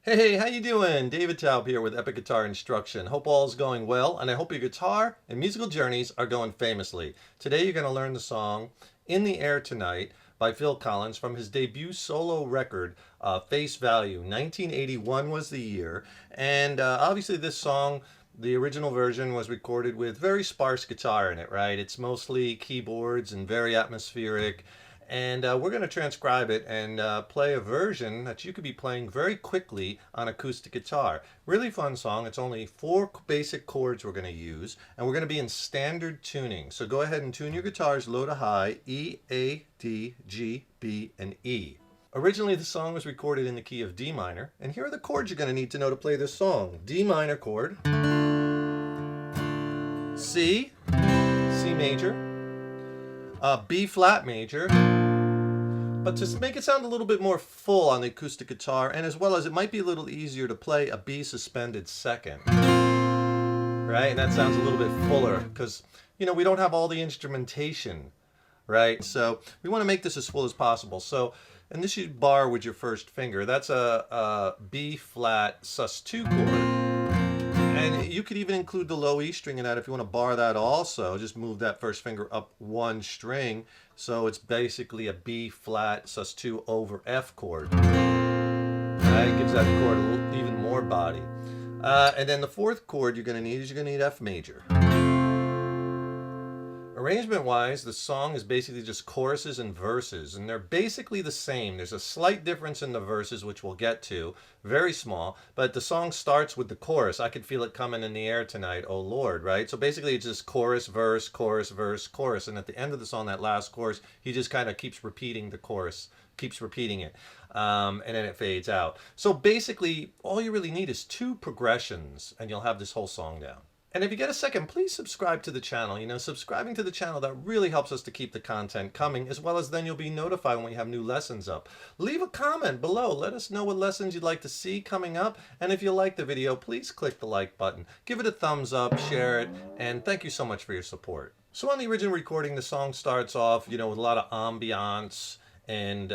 Hey, how you doing? David Taub here with Epic Guitar Instruction. Hope all is going well, and I hope your guitar and musical journeys are going famously. Today you're going to learn the song In the Air Tonight by Phil Collins from his debut solo record, Face Value. 1981 was the year, and obviously this song, the original version, was recorded with very sparse guitar in it, right? It's mostly keyboards and very atmospheric. And we're going to transcribe it and play a version that you could be playing very quickly on acoustic guitar. Really fun song. It's only 4 basic chords we're going to use, and we're going to be in standard tuning. So go ahead and tune your guitars low to high, E, A, D, G, B, and E. Originally, the song was recorded in the key of D minor, and here are the chords you're going to need to know to play this song. D minor chord, C, C major, B flat major, but to make it sound a little bit more full on the acoustic guitar, and as well as it might be a little easier to play a B suspended second, right? And that sounds a little bit fuller because, you know, we don't have all the instrumentation, right? So we want to make this as full as possible. So, and this you bar with your first finger. That's a B flat sus2 chord. And you could even include the low E string in that if you want to bar that also. Just move that first finger up one string. So it's basically a B flat sus2 over F chord. Right? It gives that chord even more body. And then the fourth chord you're going to need is you're going to need F major. Arrangement-wise, the song is basically just choruses and verses, and they're basically the same. There's a slight difference in the verses, which we'll get to, very small, but the song starts with the chorus. I could feel it coming in the air tonight, oh Lord, right? So basically it's just chorus, verse, chorus, verse, chorus, and at the end of the song, that last chorus, he just kind of keeps repeating the chorus, keeps repeating it, and then it fades out. So basically, all you really need is 2 progressions, and you'll have this whole song down. And if you get a second, please subscribe to the channel. You know, subscribing to the channel, that really helps us to keep the content coming, as well as then you'll be notified when we have new lessons up. Leave a comment below. Let us know what lessons you'd like to see coming up. And if you like the video, please click the like button. Give it a thumbs up, share it, and thank you so much for your support. So on the original recording, the song starts off, you know, with a lot of ambiance, and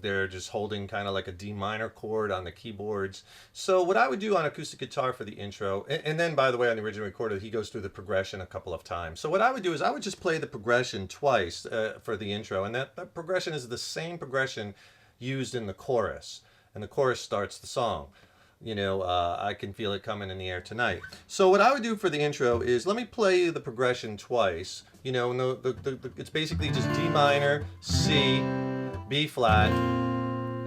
they're just holding kind of like a D minor chord on the keyboards. So what I would do on acoustic guitar for the intro, and then by the way on the original recorder he goes through the progression a couple of times. So what I would do is I would just play the progression twice for the intro, and that progression is the same progression used in the chorus, and the chorus starts the song. You know, I can feel it coming in the air tonight. So what I would do for the intro is let me play the progression twice. You know, and it's basically just D minor, C, B flat,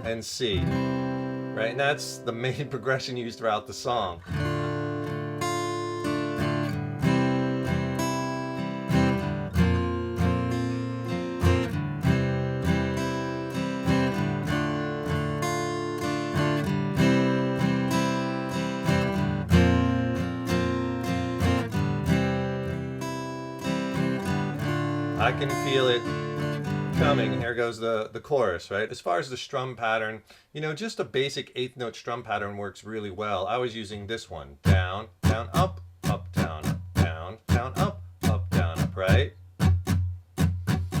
and C, right? And that's the main progression used throughout the song. I can feel it coming. Here goes the chorus, right? As far as the strum pattern, you know, just a basic 8th note strum pattern works really well. I was using this one. Down, down, up, down, down, down, up, down, up, right?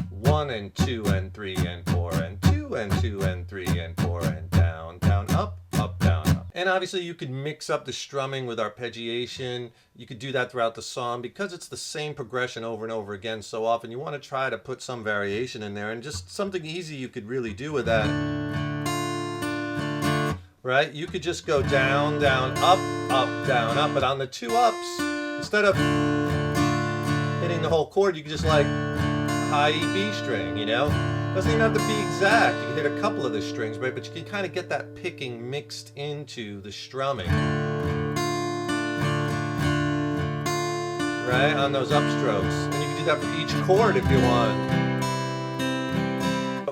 1 and 2 and 3 and 4 and 2 and 2 and 3 and 4 and down, down, up, down, up. And obviously you could mix up the strumming with arpeggiation. You could do that throughout the song because it's the same progression over and over again so often. You want to try to put some variation in there, and just something easy you could really do with that. Right? You could just go down, down, up, down, up. But on the 2 ups, instead of hitting the whole chord, you could just like high E B string, you know? Doesn't even have to be exact. You can hit a couple of the strings, right? But you can kind of get that picking mixed into the strumming, right? On those upstrokes. And you can do that for each chord if you want.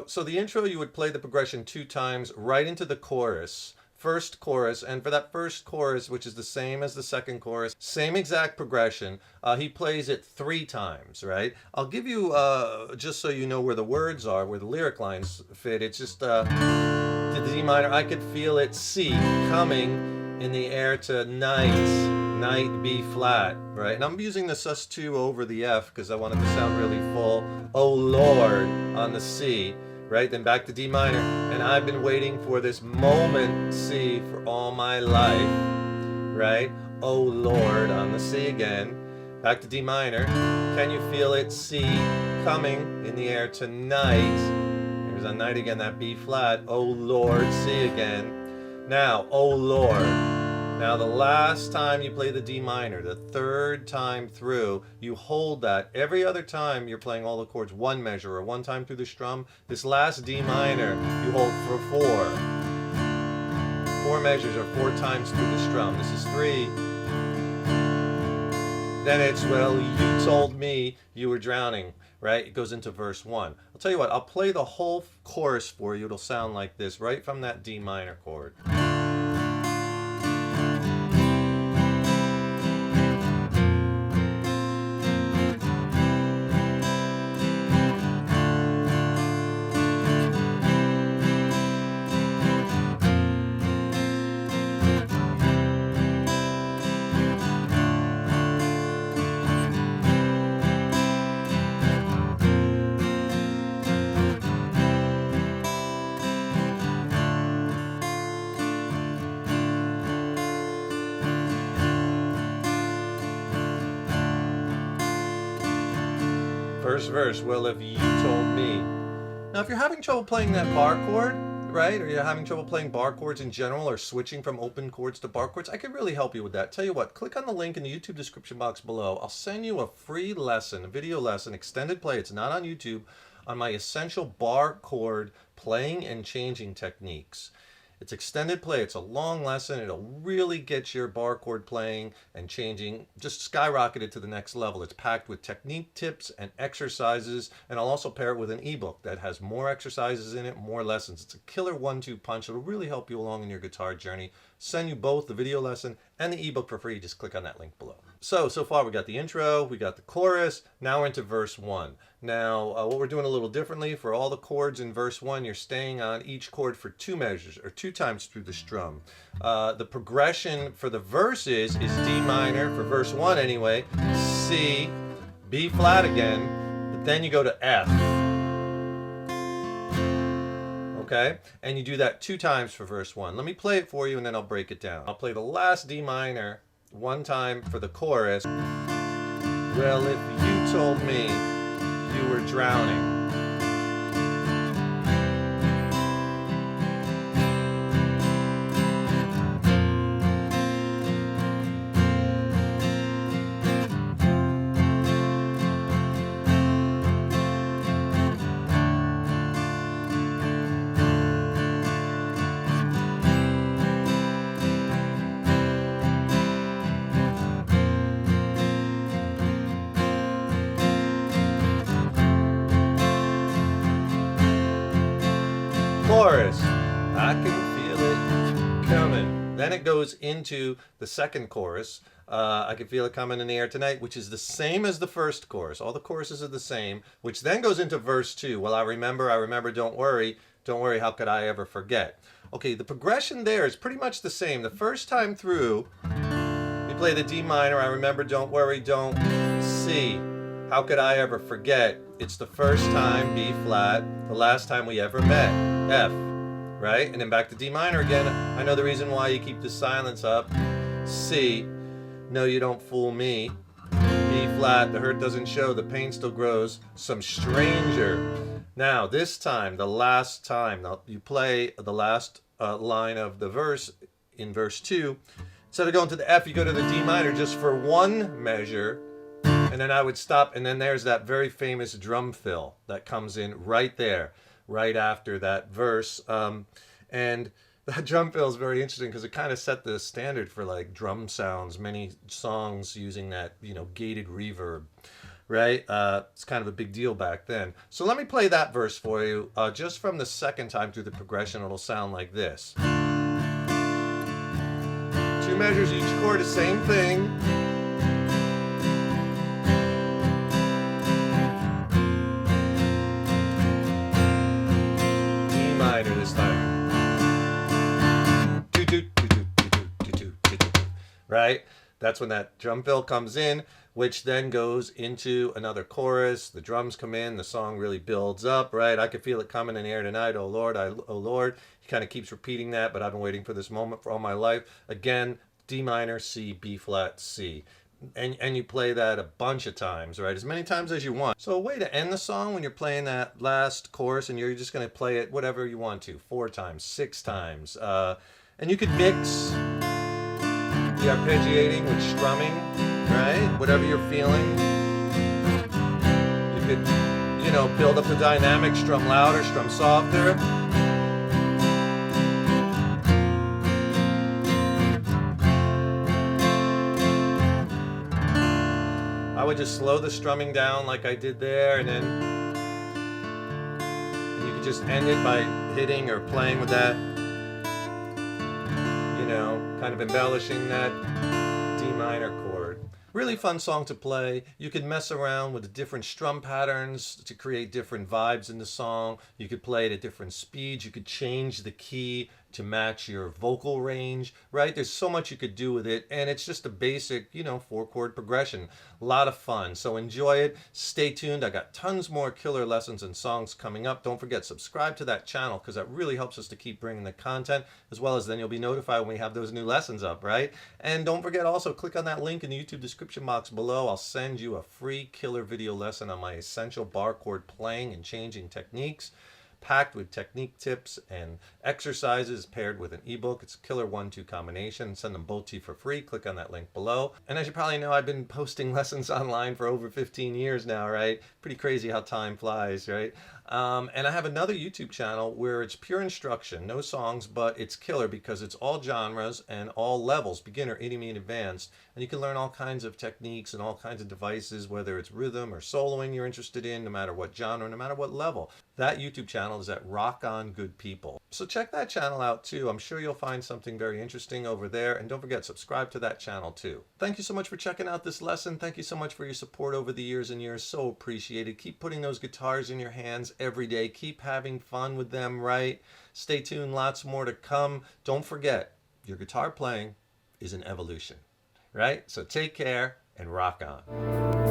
So the intro, you would play the progression 2 times right into the chorus. First chorus, and for that first chorus, which is the same as the second chorus, same exact progression, he plays it 3 times, right? I'll give you, just so you know where the words are, where the lyric lines fit, it's just the D minor, I could feel it, C, coming in the air tonight, night, B flat, right? And I'm using the sus2 over the F because I want it to sound really full, oh Lord, on the C. right? Then back to D minor. And I've been waiting for this moment, C, for all my life, right? Oh Lord, on the C again. Back to D minor. Can you feel it? C coming in the air tonight. Here's a night again, that B flat. Oh Lord, C again. Now, oh Lord. Now the last time you play the D minor, the third time through, you hold that. Every other time you're playing all the chords one measure or one time through the strum. This last D minor, you hold for four. Four measures or four times through the strum. This is three. Then it's, well, you told me you were drowning, right? It goes into verse 1. I'll tell you what, I'll play the whole chorus for you. It'll sound like this, right from that D minor chord. First verse, well, if you told me. Now, if you're having trouble playing that bar chord, right, or you're having trouble playing bar chords in general or switching from open chords to bar chords, I could really help you with that. Tell you what, click on the link in the YouTube description box below. I'll send you a free lesson, a video lesson, extended play. It's not on YouTube, on my essential bar chord playing and changing techniques. It's extended play. It's a long lesson. It'll really get your bar chord playing and changing just skyrocketed to the next level. It's packed with technique tips and exercises, and I'll also pair it with an ebook that has more exercises in it, more lessons. It's a killer 1-2 punch. It'll really help you along in your guitar journey. Send you both the video lesson and the ebook for free. Just click on that link below. So far we got the intro, we got the chorus, now we're into verse 1. Now, what we're doing a little differently, for all the chords in verse 1, you're staying on each chord for 2 measures, or 2 times through the strum. The progression for the verses is D minor, for verse 1 anyway, C, B flat again, but then you go to F. Okay? And you do that 2 times for verse 1. Let me play it for you and then I'll break it down. I'll play the last D minor 1 time for the chorus. Well, if you told me you were drowning. Chorus, I can feel it coming. Then it goes into the second chorus. I can feel it coming in the air tonight, which is the same as the first chorus. All the choruses are the same, which then goes into verse 2. Well, I remember, don't worry, how could I ever forget? Okay, the progression there is pretty much the same. The first time through, you play the D minor, I remember, don't worry, don't C. How could I ever forget? It's the first time, B flat, the last time we ever met, F, right? And then back to D minor again. I know the reason why you keep the silence up, C. No, you don't fool me. B flat, the hurt doesn't show, the pain still grows. Some stranger. Now, this time, the last time, now you play the last line of the verse in verse 2. Instead of going to the F, you go to the D minor just for 1 measure. And then I would stop, and then there's that very famous drum fill that comes in right there, right after that verse. And that drum fill is very interesting because it kind of set the standard for like drum sounds, many songs using that, gated reverb, right? It's kind of a big deal back then. So let me play that verse for you. Just from the second time through the progression, it'll sound like this. 2 measures each chord, the same thing. Minor this time. Right? That's when that drum fill comes in. which then goes into another chorus. The drums come in, the song really builds up, right? I could feel it coming in the air tonight. Oh Lord, oh Lord. He kind of keeps repeating that, but I've been waiting for this moment for all my life. Again, D minor, C, B flat, C. And you play that a bunch of times, right? As many times as you want. So a way to end the song when you're playing that last chorus and you're just going to play it whatever you want to, 4 times, 6 times. And you could mix the arpeggiating with strumming, right? Whatever you're feeling. You could, build up the dynamic, strum louder, strum softer. I would just slow the strumming down like I did there, and then you could just end it by hitting or playing with that, kind of embellishing that D minor chord. Really fun song to play. You could mess around with the different strum patterns to create different vibes in the song. You could play it at different speeds. You could change the key to match your vocal range, right? There's so much you could do with it, and it's just a basic, 4-chord progression. A lot of fun. So enjoy it. Stay tuned. I got tons more killer lessons and songs coming up. Don't forget, subscribe to that channel because that really helps us to keep bringing the content, as well as then you'll be notified when we have those new lessons up, right? And don't forget also, click on that link in the YouTube description box below. I'll send you a free killer video lesson on my essential bar chord playing and changing techniques, packed with technique tips and exercises paired with an ebook. It's a killer 1-2 combination. Send them both to you for free. Click on that link below. And as you probably know, I've been posting lessons online for over 15 years now, right? Pretty crazy how time flies, right? And I have another YouTube channel where it's pure instruction, no songs, but it's killer because it's all genres and all levels, beginner, intermediate, advanced. And you can learn all kinds of techniques and all kinds of devices, whether it's rhythm or soloing you're interested in, no matter what genre, no matter what level. That YouTube channel is at Rock On Good People. So check that channel out too. I'm sure you'll find something very interesting over there. And don't forget, subscribe to that channel too. Thank you so much for checking out this lesson. Thank you so much for your support over the years and years. So appreciated. Keep putting those guitars in your hands every day. Keep having fun with them, right? Stay tuned. Lots more to come. Don't forget, your guitar playing is an evolution, right? So take care and rock on.